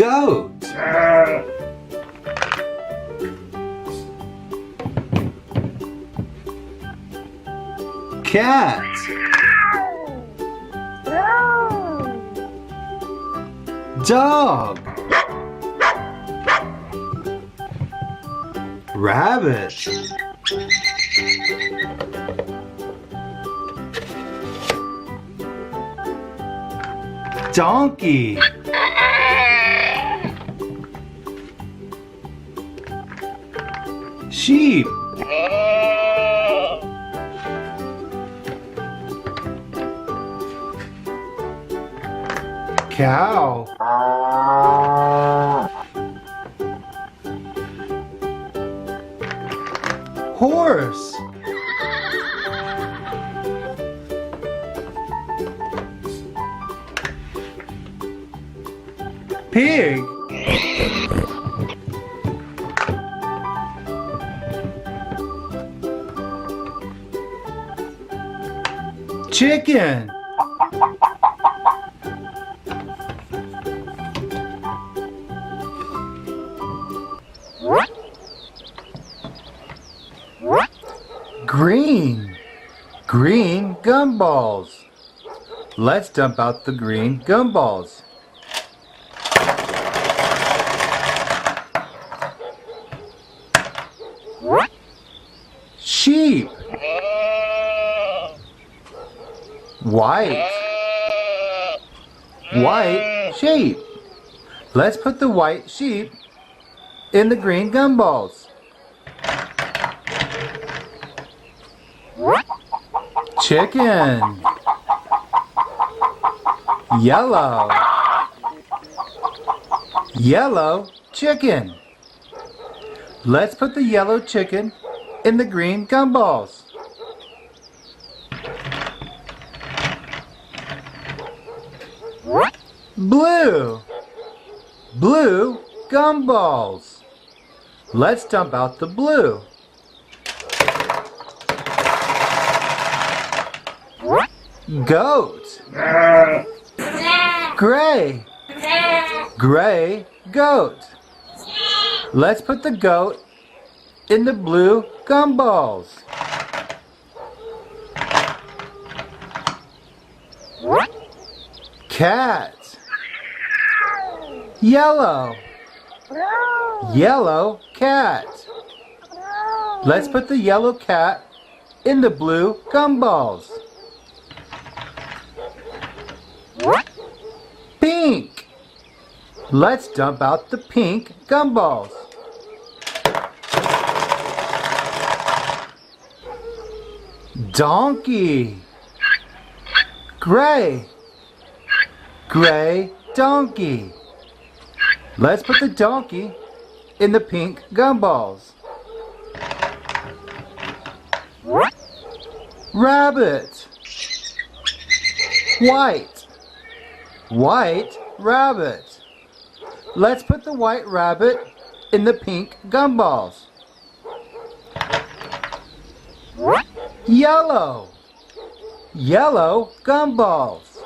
Goat. Cat. Dog. Rabbit. Donkey. Sheep. Cow. Horse. Pig. Chicken. Green. Green gumballs. Let's dump out the green gumballs. Sheep. White. White sheep. Let's put the white sheep in the green gumballs. Chicken. Yellow. Yellow chicken. Let's put the yellow chicken in the green gumballs. Blue. Blue gumballs. Let's dump out the blue. Goat. Gray. Gray goat. Let's put the goat in the blue gumballs. Cat. Yellow. Yellow cat. Let's put the yellow cat in the blue gumballs. Pink. Let's dump out the pink gumballs. Donkey. Gray. Gray donkey. Let's put the donkey in the pink gumballs. Rabbit. White. White rabbit. Let's put the white rabbit in the pink gumballs. Yellow. Yellow gumballs.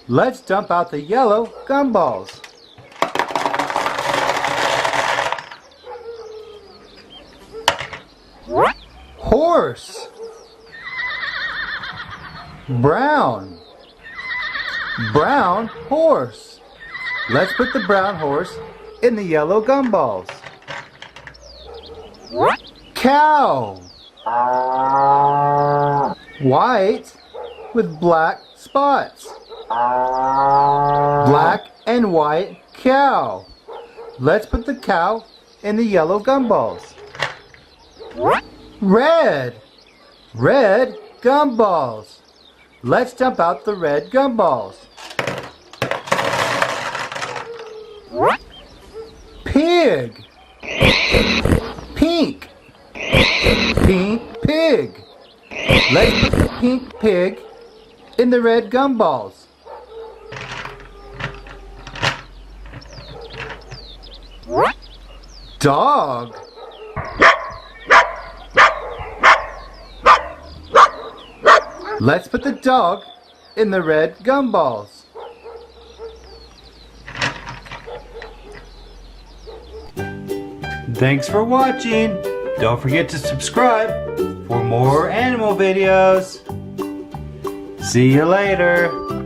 Let's dump out the yellow gumballs. Horse. Brown. Brown horse. Let's put the brown horse in the yellow gumballs. Cow. White with black spots. Black and white cow. Let's put the cow in the yellow gumballs. Red. Red gumballs. Let's dump out the red gumballs. Pig. Pink. Pink pig. Let's put the pink pig in the red gumballs. Dog. Let's put the dog in the red gumballs. Thanks for watching. Don't forget to subscribe for more animal videos. See you later.